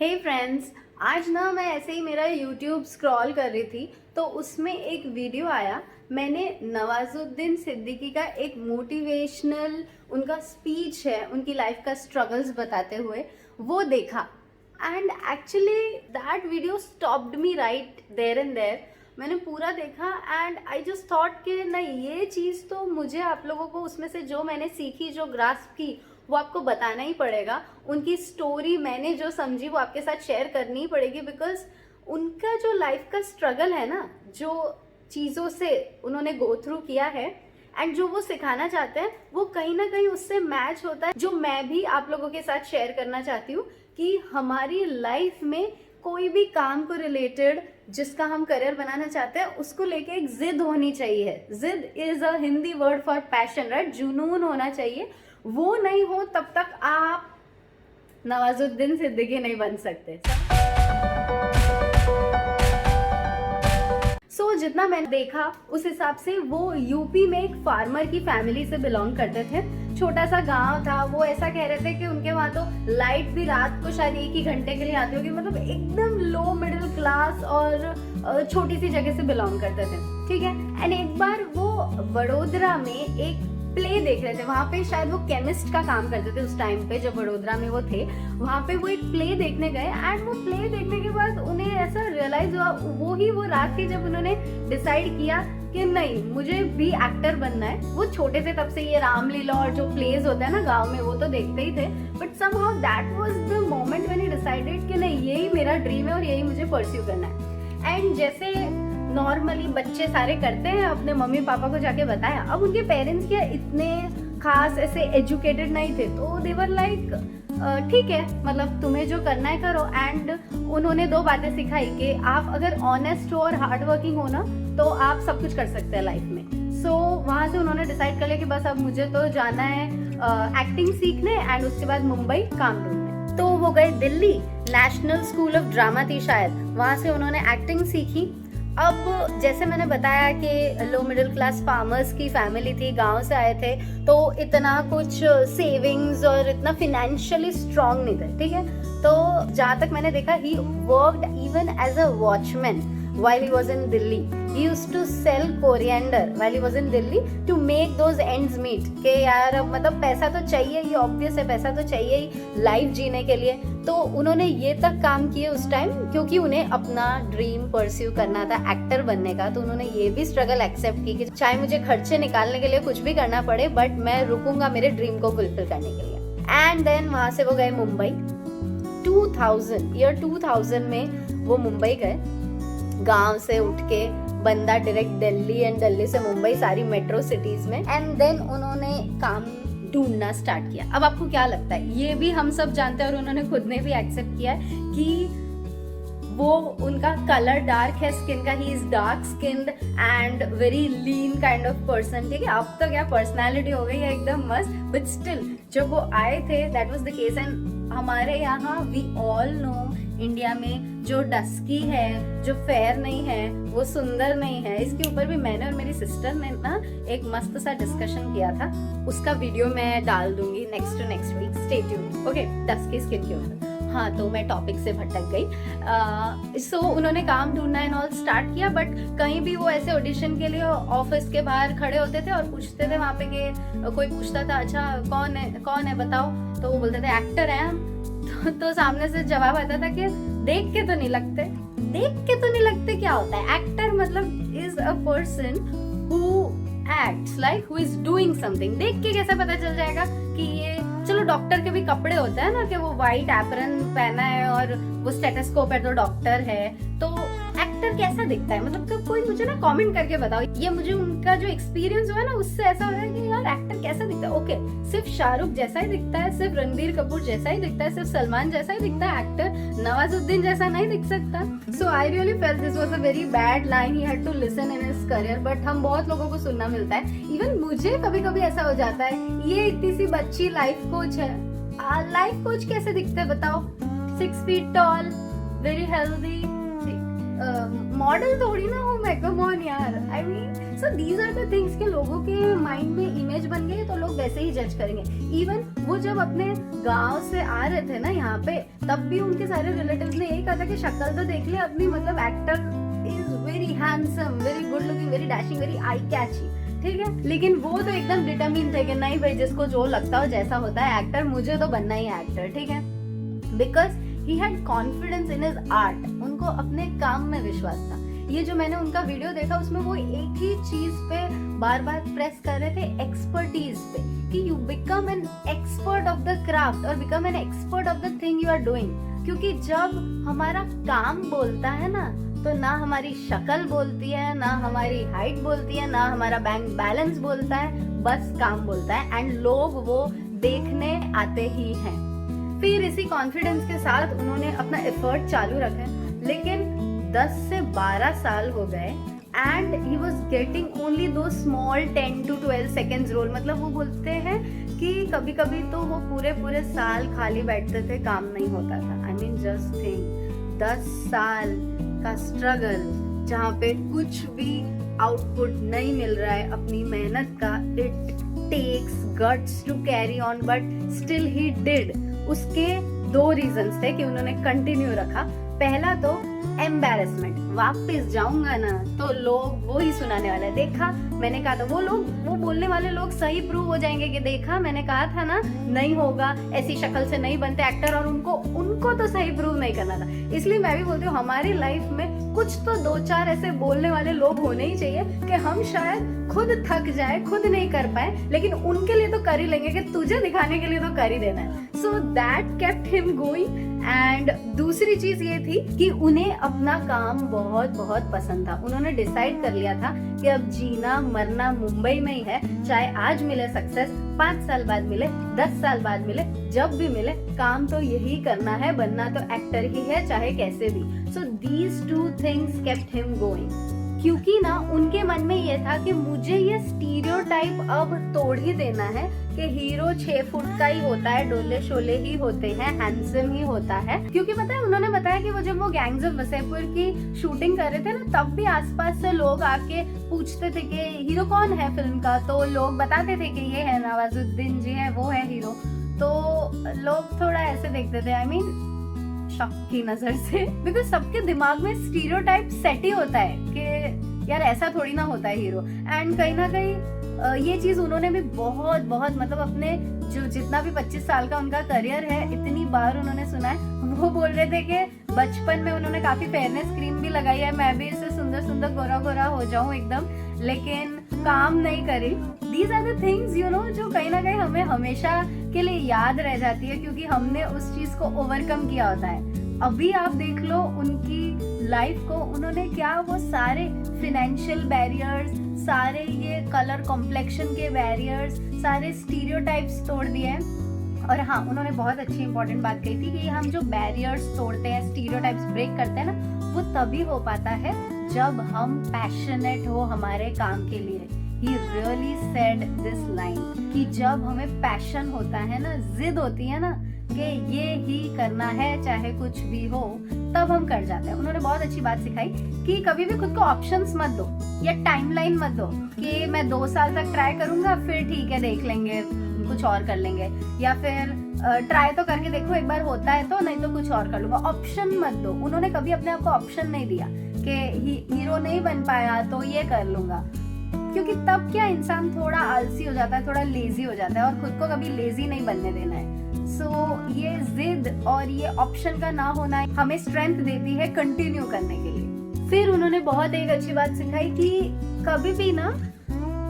हे friends, आज ना मैं ऐसे ही मेरा यूट्यूब स्क्रॉल कर रही थी तो उसमें एक वीडियो आया। मैंने नवाजुद्दीन सिद्दीकी का एक मोटिवेशनल उनका स्पीच है, उनकी लाइफ का स्ट्रगल्स बताते हुए वो देखा and actually that video stopped me right there and there. मैंने पूरा देखा एंड आई जस्ट थॉट कि नहीं, ये चीज़ तो मुझे आप लोगों को उसमें से जो मैंने सीखी, जो ग्रास्प की, वो आपको बताना ही पड़ेगा। उनकी स्टोरी मैंने जो समझी वो आपके साथ शेयर करनी ही पड़ेगी, बिकॉज उनका जो लाइफ का स्ट्रगल है ना, जो चीज़ों से उन्होंने गो थ्रू किया है एंड जो वो सिखाना चाहते हैं वो कहीं ना कहीं उससे मैच होता है, जो मैं भी आप लोगों के साथ शेयर करना चाहती हूँ कि हमारी लाइफ में कोई भी काम को रिलेटेड जिसका हम करियर बनाना चाहते हैं उसको लेके एक जिद होनी चाहिए। जिद is a Hindi word for passion, right? जुनून होना चाहिए। वो नहीं हो तब तक आप नवाजुद्दीन सिद्दीकी नहीं बन सकते। जितना मैंने देखा उस हिसाब से वो यूपी में एक फार्मर की फैमिली से बिलोंग करते थे। छोटा सा गांव था। वो ऐसा कह रहे थे कि उनके वहां तो लाइट भी रात को शायद 1 ही घंटे के लिए आती होगी। मतलब एकदम लो मिडिल क्लास और छोटी सी जगह से बिलोंग करते थे, ठीक है। एंड एक बार वो वडोदरा में एक प्ले देख रहे थे। वहाँ पे शायद वो केमिस्ट का काम करते थे उस टाइम पे, जब वडोदरा में वो थे। वहाँ पे वो एक प्ले देखने गए एंड वो प्ले देखने के बाद उन्हें ऐसा रियलाइज हुआ, वो रात थी जब उन्होंने डिसाइड किया कि नहीं, मुझे भी एक्टर बनना है। वो छोटे थे तब से ये रामलीला और जो प्लेज होता है ना गाँव में, वो तो देखते ही थे। But somehow that was the moment when he decided कि नहीं, यही मेरा ड्रीम है और यही मुझे परस्यू करना है। एंड जैसे नॉर्मली बच्चे सारे करते हैं, अपने मम्मी पापा को जाके बताया। अब उनके पेरेंट्स क्या इतने खास ऐसे एजुकेटेड नहीं थे, तो दे वर लाइक ठीक है, मतलब तुम्हें जो करना है करो। एंड उन्होंने 2 बातें सिखाई कि आप अगर ऑनेस्ट हो और हार्ड वर्किंग हो ना, तो आप सब कुछ कर सकते हैं लाइफ में। वहाँ से उन्होंने डिसाइड कर लिया कि बस अब मुझे तो जाना है एक्टिंग सीखने एंड उसके बाद मुंबई काम ढूंढने। तो वो गए Delhi, national school of drama थी शायद, वहाँ से उन्होंने एक्टिंग सीखी। अब जैसे मैंने बताया कि लो मिडिल क्लास फार्मर्स की फैमिली थी, गांव से आए थे, तो इतना कुछ सेविंग्स और इतना फिनेंशियली स्ट्रांग नहीं थे, ठीक है। तो जहाँ तक मैंने देखा, he worked even as a watchman while he was in Delhi. He used to sell coriander while he was in Delhi to make those ends meet. कि यार अब मतलब पैसा तो चाहिए, ये ऑब्वियस है, पैसा तो चाहिए ही लाइफ जीने के लिए। तो उन्होंने ये तक काम किए उस टाइम, क्योंकि उन्हें अपना ड्रीम परस्यू करना था, एक्टर बनने का। तो उन्होंने ये भी स्ट्रगल एक्सेप्ट की कि चाहे मुझे खर्चे निकालने के लिए कुछ भी करना पड़े, बट मैं रुकूंगा मेरे ड्रीम को फुलफिल करने के लिए। एंड देन वहां से वो गए मुंबई। 2000 में वो मुंबई गए। गांव से उठ के बंदा डायरेक्ट दिल्ली एंड दिल्ली से मुंबई, सारी मेट्रो सिटीज में। एंड देन उन्होंने काम ढूंढना स्टार्ट किया। अब आपको क्या लगता है? ये भी हम सब जानते हैं और उन्होंने खुद ने भी एक्सेप्ट किया है कि वो, उनका कलर डार्क है स्किन का, he is dark skinned and very lean kind of person, ठीक है। अब तो क्या पर्सनालिटी हो गई है एकदम मस्त, बट स्टिल जब वो आए थे that was the case. And हमारे यहाँ वी ऑल नो, इंडिया में जो डस्की है, जो फेयर नहीं है, वो सुंदर नहीं है। इसके ऊपर भी मैंने और मेरी सिस्टर ने ना एक मस्त सा डिस्कशन किया था, उसका वीडियो मैं डाल दूंगी next week, stay tuned, okay, dusky skin के ऊपर। हाँ, तो मैं टॉपिक से भटक गई। उन्होंने काम ढूंढना एंड ऑल स्टार्ट किया, बट कहीं भी वो ऐसे ऑडिशन के लिए ऑफिस के बाहर खड़े होते थे और पूछते थे वहाँ पे कि कोई पूछता था, अच्छा कौन है बताओ, तो वो बोलते थे एक्टर है हम। तो सामने से जवाब आता था कि देख के तो नहीं लगते। क्या होता है एक्टर? मतलब is a person who acts like who is doing something. देख के कैसे पता चल जाएगा कि ये, चलो डॉक्टर के भी कपड़े होते हैं ना कि वो व्हाइट एप्रन पहना है और वो स्टेथोस्कोप है तो डॉक्टर है। तो एक्टर कैसा दिखता है? मतलब कोई मुझे ना कमेंट करके बताओ। ये मुझे उनका जो एक्सपीरियंस हुआ ना, उससे ऐसा हो रहा है कि यार एक्टर कैसा दिखता है? ओके, सिर्फ शाहरुख जैसा ही दिखता है, सिर्फ रणबीर कपूर जैसा ही दिखता है, सिर्फ सलमान जैसा ही दिखता है। एक्टर नवाजुद्दीन जैसा नहीं दिख सकता। So I really felt this was a very bad line he had to listen in his career. But हम बहुत लोगों को सुनना मिलता है, इवन मुझे कभी कभी ऐसा हो जाता है। ये इतनी सी बच्ची लाइफ कोच है। लाइफ कोच कैसे दिखते हैं बताओ? 6 feet tall, very healthy, model थोड़ी ना हूँ मैं, कम ऑन यार। I mean so these are the things के लोगों के माइंड में इमेज बन गई तो लोग वैसे ही जज करेंगे। इवन वो जब अपने गांव से आ रहे थे ना यहाँ पे, तब भी उनके सारे रिलेटिव्स ने यही कहा था कि शक्ल तो देख ले अपनी, मतलब actor is very handsome, very good looking, very dashing, very eye catchy, ठीक है। लेकिन वो तो एकदम डिटरमिन थे कि नहीं भाई, जिसको जो लगता हो जैसा होता है एक्टर, मुझे तो बनना ही है एक्टर, ठीक है। Because he had confidence in his art, उनको अपने काम में विश्वास था। ये जो मैंने उनका वीडियो देखा उसमें वो एक ही चीज पे बार बार प्रेस कर रहे थे, एक्सपर्टीज पे, कि you become an expert of the craft और become an expert of the thing you are doing. क्योंकि जब हमारा काम बोलता है ना, तो ना हमारी शक्ल बोलती है, ना हमारी हाइट बोलती है, ना हमारा बैंक बैलेंस बोलता है, बस काम बोलता है। एंड लोग वो देखने आते ही हैं। फिर इसी कॉन्फिडेंस के साथ उन्होंने अपना एफर्ट चालू रखा, लेकिन 10 से 12 साल हो गए and he was getting only दो स्मॉल 10 to 12 seconds रोल। मतलब वो बोलते हैं कि कभी कभी तो वो पूरे साल खाली बैठते थे, काम नहीं होता था। आई मीन जस्ट थिंक 10 साल का स्ट्रगल, जहाँ पे कुछ भी आउटपुट नहीं मिल रहा है अपनी मेहनत का। It takes guts to carry on, but still he did. उसके 2 रीजंस थे कि उन्होंने कंटिन्यू रखा। पहला तो एम्बैरेसमेंट, वापस जाऊंगा ना तो लोग वो ही सुनाने वाले, देखा मैंने कहा था। वो बोलने वाले लोग सही प्रूव हो जाएंगे कि देखा मैंने कहा था ना, नहीं होगा, ऐसी शक्ल से नहीं बनते एक्टर, और उनको तो सही प्रूव नहीं करना था। इसलिए मैं भी बोलती हूँ हमारी लाइफ में कुछ तो 2-4 ऐसे बोलने वाले लोग होने ही चाहिए कि हम शायद खुद थक जाए, खुद नहीं कर पाए, लेकिन उनके लिए तो कर ही लेंगे कि तुझे दिखाने के लिए तो कर ही देना है। So that kept him going. And दूसरी चीज ये थी कि उन्हें अपना काम बहुत पसंद था। उन्होंने डिसाइड कर लिया था कि अब जीना मरना मुंबई में ही है, चाहे आज मिले सक्सेस, 5 साल बाद मिले, 10 साल बाद मिले, जब भी मिले, काम तो यही करना है, बनना तो एक्टर ही है चाहे कैसे भी। So these 2 things kept him going. क्योंकि ना उनके मन में ये था कि मुझे ये स्टीरियोटाइप अब तोड़ ही देना है कि हीरो 6 फुट का ही होता है, डोले शोले ही होते हैं, हैंडसम ही होता है। क्योंकि पता है उन्होंने बताया कि वो जब वो गैंग्स ऑफ वसेपुर की शूटिंग कर रहे थे ना, तब भी आसपास से लोग आके पूछते थे कि हीरो कौन है फिल्म का, तो लोग बताते थे कि ये है नवाजुद्दीन जी है, वो है हीरो। तो लोग थोड़ा ऐसे देखते थे, आई मीन शक की नजर से, बिकॉज सबके दिमाग में स्टीरियोटाइप सेट ही होता है कि यार ऐसा थोड़ी ना होता है हीरो। एंड कहीं ना कहीं ये चीज उन्होंने भी बहुत मतलब अपने जो जितना भी 25 साल का उनका करियर है, इतनी बार उन्होंने सुना है। वो बोल रहे थे कि बचपन में उन्होंने काफी फेयरनेस क्रीम भी लगाई है, मैं भी इससे सुंदर गोरा हो जाऊं एकदम, लेकिन काम नहीं करी। These are the things you know जो कहीं ना कहीं हमें हमेशा के लिए याद रह जाती है, क्योंकि हमने उस चीज को ओवरकम किया होता है। अभी आप देख लो उनकी लाइफ को, उन्होंने क्या वो सारे फिनेंशियल बैरियर्स, सारे ये कलर कॉम्प्लेक्शन के बैरियर्स, सारे स्टीरियोटाइप्स तोड़ दिए हैं। और हाँ, उन्होंने बहुत अच्छी इंपॉर्टेंट बात कही थी कि हम जो बैरियर्स तोड़ते हैं, स्टीरियोटाइप्स ब्रेक करते हैं ना, वो तभी हो पाता है जब हम पैशनेट हो हमारे काम के लिए। He really said this line कि जब हमें पैशन होता है ना, जिद होती है ना कि ये ही करना है चाहे कुछ भी हो, तब हम कर जाते हैं। उन्होंने बहुत अच्छी बात सिखाई कि कभी भी खुद को ऑप्शंस मत दो या टाइमलाइन मत दो कि मैं 2 साल तक ट्राई करूंगा, फिर ठीक है देख लेंगे, कुछ और कर लेंगे, या फिर ट्राई तो करके देखो, एक बार होता है तो, नहीं तो कुछ और कर लूंगा। ऑप्शन मत दो। उन्होंने कभी अपने आप को ऑप्शन नहीं दिया कि हीरो नहीं बन पाया तो ये कर लूंगा, क्योंकि तब क्या इंसान थोड़ा आलसी हो जाता है, थोड़ा लेजी हो जाता है, और खुद को कभी लेजी नहीं बनने देना है। सो ये जिद और ये ऑप्शन का ना होना हमें स्ट्रेंथ देती है कंटिन्यू करने के लिए। फिर उन्होंने बहुत एक अच्छी बात सिखाई कि कभी भी ना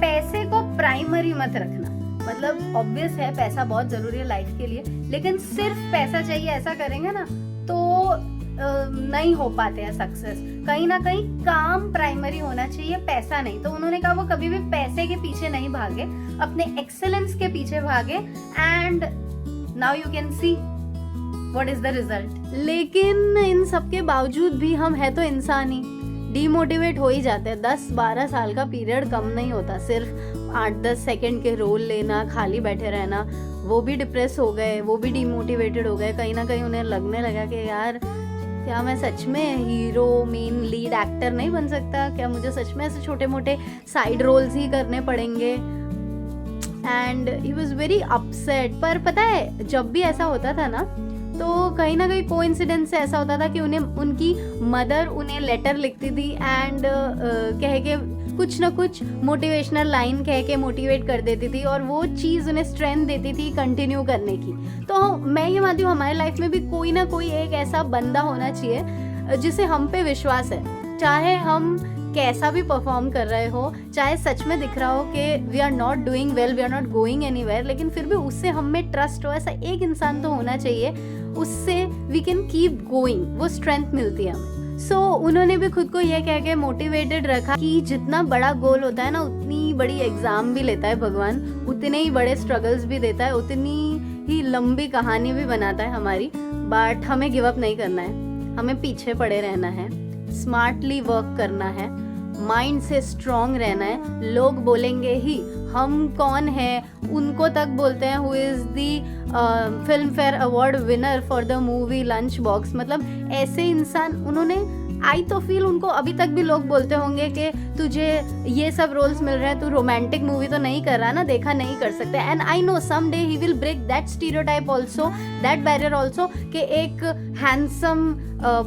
पैसे को प्राइमरी मत रखना। मतलब ऑब्वियस है पैसा बहुत जरूरी है लाइफ के लिए, लेकिन सिर्फ पैसा चाहिए ऐसा करेंगे ना तो नहीं हो पाते हैं सक्सेस। कहीं ना कहीं काम प्राइमरी होना चाहिए, पैसा नहीं। तो उन्होंने कहा वो कभी भी पैसे के पीछे नहीं भागे, अपने एक्सेलेंस के पीछे भागे, and now you can see what is the result. लेकिन इन सब के बावजूद भी हम है तो इंसान ही, डीमोटिवेट हो ही जाते हैं। 10-12 साल का पीरियड कम नहीं होता, सिर्फ 8-10 सेकंड के रोल लेना, खाली बैठे रहना, वो भी डिप्रेस हो गए, वो भी डीमोटिवेटेड हो गए। कहीं ना कहीं उन्हें लगने लगा कि यार क्या मैं सच में हीरो मेन लीड एक्टर नहीं बन सकता? क्या मुझे सच में ऐसे छोटे मोटे साइड रोल्स ही करने पड़ेंगे? And he was very upset. पर पता है जब भी ऐसा होता था ना तो कहीं ना कहीं कोइंसिडेंस से ऐसा होता था कि उन्हें उनकी मदर उन्हें लेटर लिखती थी एंड कह के कुछ ना कुछ मोटिवेशनल लाइन कह के मोटिवेट कर देती थी और वो चीज़ उन्हें स्ट्रेंथ देती थी कंटिन्यू करने की। तो मैं ये मानती हूँ हमारे लाइफ में भी कोई ना कोई एक ऐसा बंदा होना चाहिए जिसे हम पे विश्वास है, चाहे हम कैसा भी परफॉर्म कर रहे हो, चाहे सच में दिख रहा हो कि we are not doing well, we are not going anywhere, लेकिन फिर भी उससे हम में ट्रस्ट हो। ऐसा एक इंसान तो होना चाहिए, उससे वी कैन कीप गोइंग, वो स्ट्रेंथ मिलती है हमें। सो उन्होंने भी खुद को ये कह के मोटिवेटेड रखा कि जितना बड़ा गोल होता है ना उतनी बड़ी एग्जाम भी लेता है भगवान, उतने ही बड़े स्ट्रगल्स भी देता है, उतनी ही लंबी कहानी भी बनाता है हमारी। बट हमें गिव अप नहीं करना है, हमें पीछे पड़े रहना है, स्मार्टली वर्क करना है, माइंड से स्ट्रॉन्ग रहना है। लोग बोलेंगे ही, हम कौन है उनको तक बोलते हैं who is the film fair award winner for the movie lunch box. मतलब ऐसे इंसान उन्होंने, आई तो फील उनको अभी तक भी लोग बोलते होंगे कि तुझे ये सब रोल्स मिल रहे हैं, तू रोमांटिक मूवी तो नहीं कर रहा ना, देखा नहीं कर सकते। And I know someday he will break that stereotype also, that barrier also, कि एक हैंडसम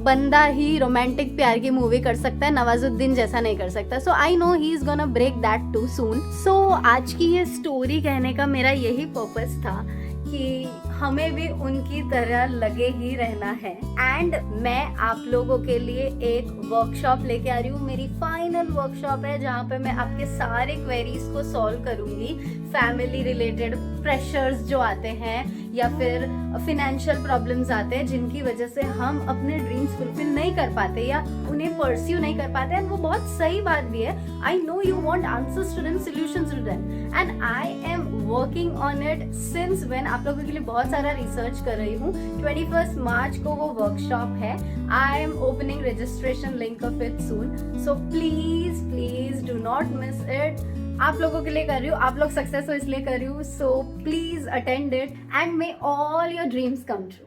बंदा ही रोमांटिक प्यार की मूवी कर सकता है, नवाजुद्दीन जैसा नहीं कर सकता। So I know he is gonna break that too soon. So आज की ये स्टोरी कहने का मेरा यही पर्पस था कि हमें भी उनकी तरह लगे ही रहना है। एंड मैं आप लोगों के लिए एक वर्कशॉप लेके आ रही हूँ, मेरी फाइनल वर्कशॉप है जहाँ पे मैं आपके सारे क्वेरीज को सॉल्व करूँगी। फैमिली रिलेटेड प्रेशर्स जो आते हैं या फिर फिनेंशियल प्रॉब्लम्स आते हैं जिनकी वजह से हम अपने ड्रीम्स फुलफिल नहीं कर पाते या उन्हें परस्यू नहीं कर पाते, एंड वो बहुत सही बात भी है। I know you want answers to them, solutions to them, and I am working on it since when. आप लोगों के लिए बहुत सारा रिसर्च कर रही हूँ। 21 मार्च को वो वर्कशॉप है। I am opening registration link of it soon, so please please do not miss it. आप लोगों के लिए कर रही हूँ, आप लोग सक्सेस हो इसलिए कर रही हूँ, so please attend it and may all your dreams come true.